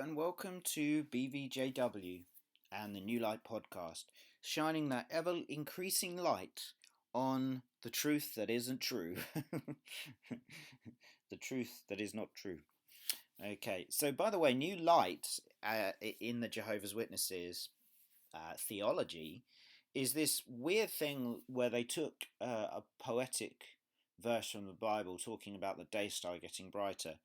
and welcome to BVJW and the New Light podcast, shining that ever increasing light on the truth that isn't true. The truth that is not true. Okay, so by the way, New Light in the Jehovah's Witnesses theology is this weird thing where they took a poetic verse from the Bible talking about the day star getting brighter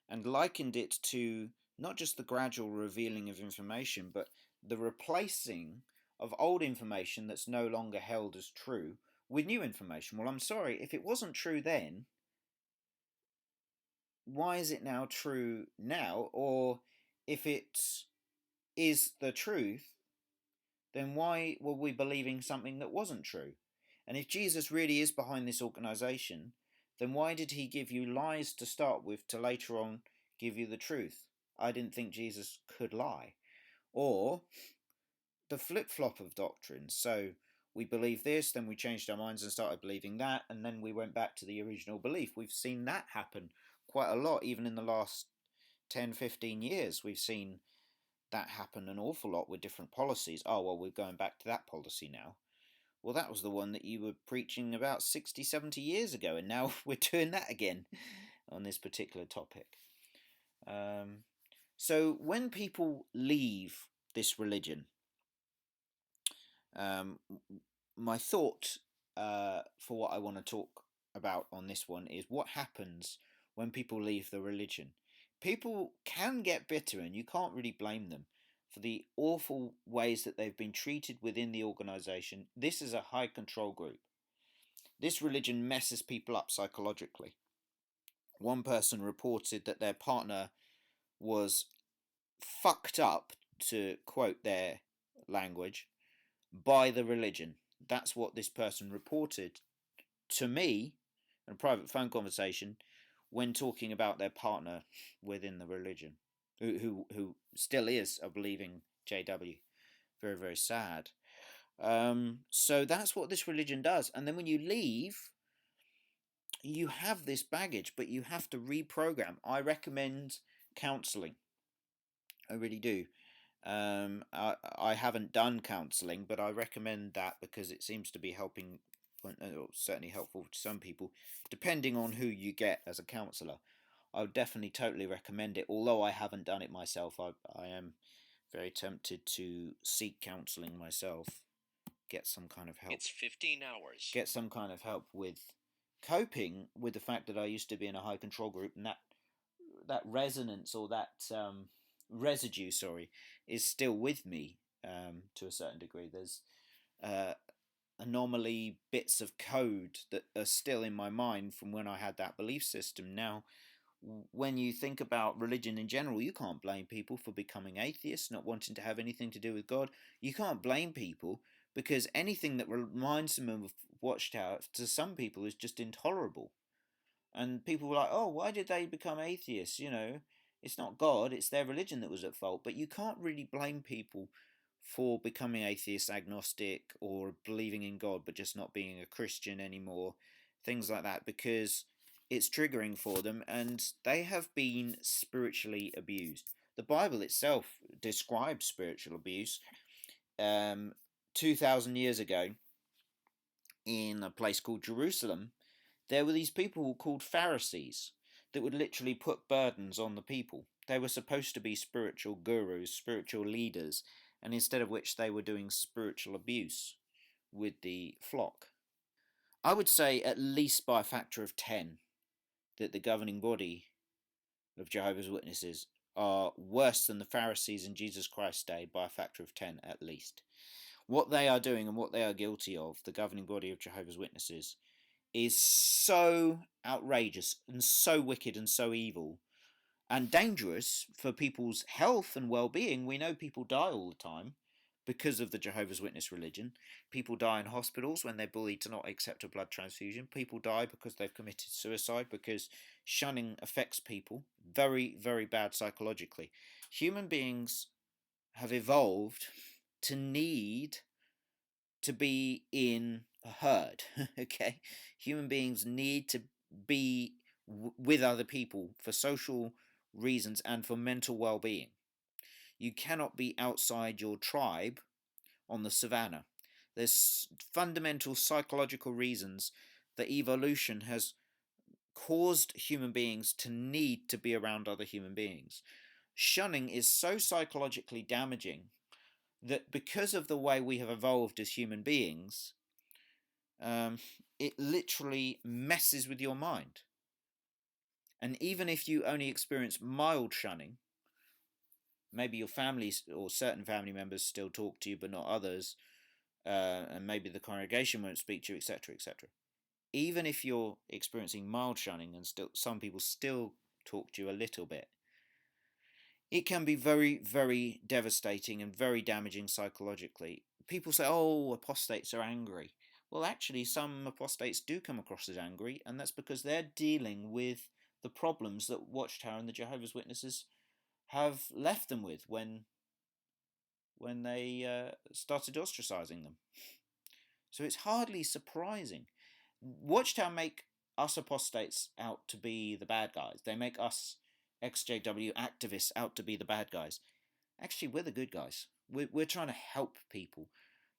and likened it to not just the gradual revealing of information, but the replacing of old information that's no longer held as true with new information. Well, I'm sorry, if it wasn't true then, why is it now true now? Or if it is the truth, then why were we believing something that wasn't true? And if Jesus really is behind this organization, then why did he give you lies to start with to later on give you the truth? I didn't think Jesus could lie. Or the flip-flop of doctrines. So we believe this, then we changed our minds and started believing that, and then we went back to the original belief. We've seen that happen quite a lot, even in the last 10, 15 years. We've seen that happen an awful lot with different policies. Oh, well, we're going back to that policy now. Well, that was the one that you were preaching about 60, 70 years ago, and now we're doing that again on this particular topic. So when people leave this religion, my thought for what I want to talk about on this one is what happens when people leave the religion. People can get bitter, and you can't really blame them for the awful ways that they've been treated within the organization. This is a high control group. This religion messes people up psychologically. One person reported that their partner was fucked up, to quote their language, by the religion. That's what this person reported to me in a private phone conversation when talking about their partner within the religion, who still is a believing JW. Very, very sad. So that's what this religion does. And then when you leave, you have this baggage, but you have to reprogram. I recommend counselling. I really do. I haven't done counselling, but I recommend that because it seems to be helping, certainly helpful to some people, depending on who you get as a counsellor. I would definitely totally recommend it. Although I haven't done it myself, I am very tempted to seek counselling myself, get some kind of help. It's 15 hours. Get some kind of help with coping with the fact that I used to be in a high control group, and that resonance or that residue, is still with me to a certain degree. There's anomaly bits of code that are still in my mind from when I had that belief system. Now, when you think about religion in general, you can't blame people for becoming atheists, not wanting to have anything to do with God. You can't blame people because anything that reminds them of Watchtower to some people is just intolerable. And people were like, oh, why did they become atheists? It's not God, it's their religion that was at fault. But you can't really blame people for becoming atheist, agnostic, or believing in God but just not being a Christian anymore, things like that, because it's triggering for them and they have been spiritually abused. The Bible itself describes spiritual abuse. 2,000 years ago, in a place called Jerusalem, there were these people called Pharisees that would literally put burdens on the people. They were supposed to be spiritual gurus, spiritual leaders, and instead of which they were doing spiritual abuse with the flock. I would say at least by a factor of 10 that the governing body of Jehovah's Witnesses are worse than the Pharisees in Jesus Christ's day by a factor of 10 at least. What they are doing and what they are guilty of, the governing body of Jehovah's Witnesses, is so outrageous and so wicked and so evil and dangerous for people's health and well-being. We know people die all the time because of the Jehovah's Witness religion. People die in hospitals when they're bullied to not accept a blood transfusion. People die because they've committed suicide, because shunning affects people very, very bad psychologically. Human beings have evolved to need to be in a herd. Okay, human beings need to be with other people for social reasons and for mental well-being. You cannot be outside your tribe on the savannah. There's fundamental psychological reasons that evolution has caused human beings to need to be around other human beings. Shunning is so psychologically damaging that because of the way we have evolved as human beings, it literally messes with your mind. And even if you only experience mild shunning, maybe your family or certain family members still talk to you, but not others, and maybe the congregation won't speak to you, etc., etc. Even if you're experiencing mild shunning and still some people still talk to you a little bit, it can be very, very devastating and very damaging psychologically. People say, oh, apostates are angry. Well, actually, some apostates do come across as angry, and that's because they're dealing with the problems that Watchtower and the Jehovah's Witnesses have left them with when they started ostracizing them. So it's hardly surprising. Watchtower make us apostates out to be the bad guys. They make us XJW activists out to be the bad guys. Actually, we're the good guys. We're trying to help people.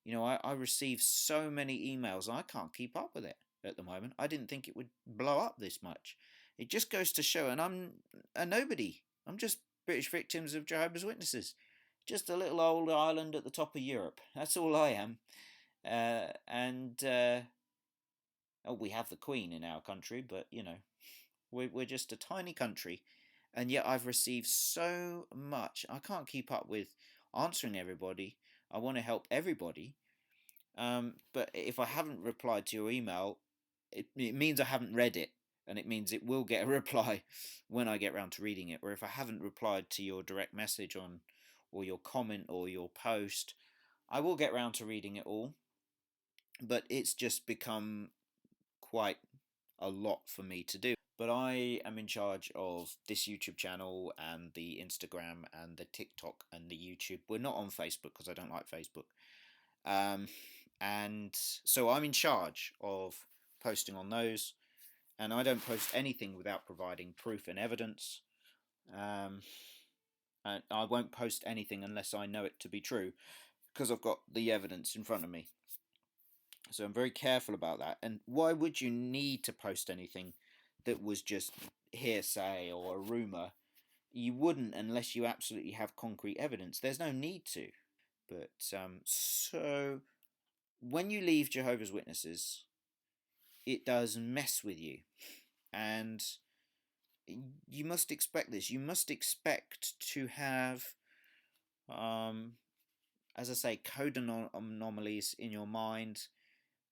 You know, I receive so many emails, I can't keep up with it at the moment. I didn't think it would blow up this much. It just goes to show, and I'm a nobody. I'm just British victims of Jehovah's Witnesses. Just a little old island at the top of Europe. That's all I am. Oh, we have the Queen in our country, but you know, we're just a tiny country, and yet I've received so much. I can't keep up with answering everybody. I want to help everybody, but if I haven't replied to your email, it means I haven't read it, and it means it will get a reply when I get round to reading it. Or if I haven't replied to your direct message on, or your comment or your post, I will get round to reading it all. But it's just become quite a lot for me to do. But I am in charge of this YouTube channel and the Instagram and the TikTok and the YouTube. We're not on Facebook because I don't like Facebook. And so I'm in charge of posting on those. And I don't post anything without providing proof and evidence. And I won't post anything unless I know it to be true, because I've got the evidence in front of me. So I'm very careful about that. And why would you need to post anything that was just hearsay or a rumour? You wouldn't unless you absolutely have concrete evidence. There's no need to. But so when you leave Jehovah's Witnesses, it does mess with you. And you must expect this. You must expect to have, as I say, code anomalies in your mind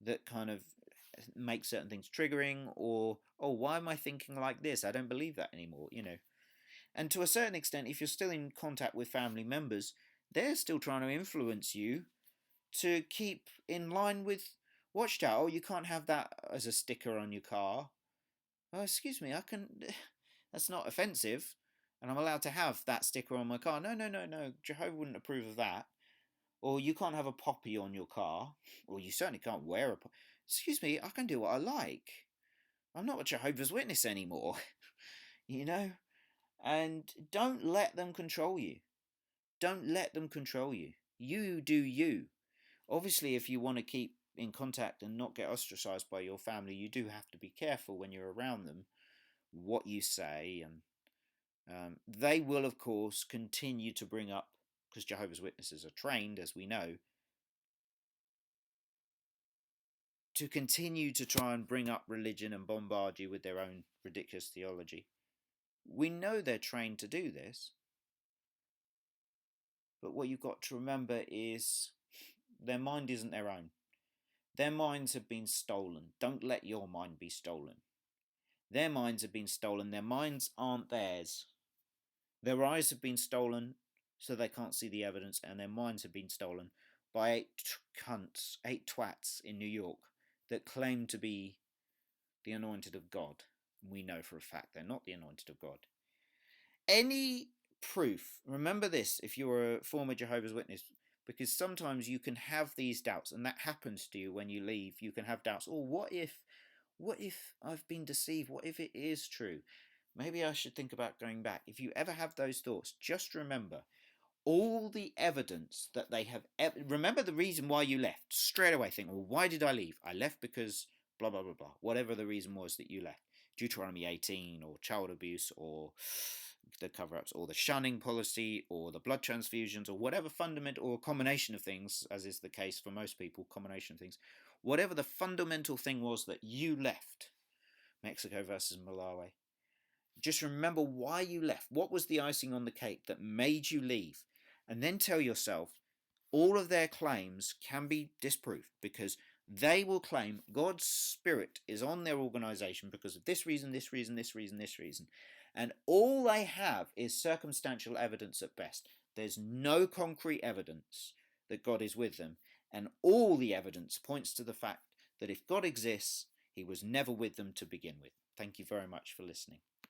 that kind of make certain things triggering, or, oh, why am I thinking like this? I don't believe that anymore, you know. And to a certain extent, if you're still in contact with family members, they're still trying to influence you to keep in line with Watchtower. Oh, you can't have that as a sticker on your car. Oh, excuse me, I can. That's not offensive, and I'm allowed to have that sticker on my car. No, no, no, no. Jehovah wouldn't approve of that. Or you can't have a poppy on your car, or you certainly can't wear a poppy. Excuse me, I can do what I like. I'm not a Jehovah's Witness anymore, you know? And don't let them control you. Don't let them control you. You do you. Obviously, if you want to keep in contact and not get ostracized by your family, you do have to be careful when you're around them, what you say, and they will, of course, continue to bring up, because Jehovah's Witnesses are trained, as we know, to continue to try and bring up religion and bombard you with their own ridiculous theology. We know they're trained to do this, but what you've got to remember is their mind isn't their own. Their minds have been stolen. Don't let your mind be stolen. Their minds have been stolen. Their minds aren't theirs. Their eyes have been stolen so they can't see the evidence, and their minds have been stolen by eight twats in New York that claim to be the anointed of God. We know for a fact they're not the anointed of God. Any proof, remember this if you're a former Jehovah's Witness, because sometimes you can have these doubts, and that happens to you when you leave. You can have doubts. Oh, what if I've been deceived? What if it is true? Maybe I should think about going back. If you ever have those thoughts, just remember, all the evidence that they have. Remember the reason why you left. Straight away think, well, why did I leave? I left because blah, blah, blah, blah. Whatever the reason was that you left. Deuteronomy 18, or child abuse, or the cover ups, or the shunning policy, or the blood transfusions, or whatever fundamental, or a combination of things, as is the case for most people, combination of things. Whatever the fundamental thing was that you left, Mexico versus Malawi, just remember why you left. What was the icing on the cake that made you leave? And then tell yourself all of their claims can be disproved, because they will claim God's Spirit is on their organization because of this reason, this reason, this reason, this reason. And all they have is circumstantial evidence at best. There's no concrete evidence that God is with them. And all the evidence points to the fact that if God exists, he was never with them to begin with. Thank you very much for listening.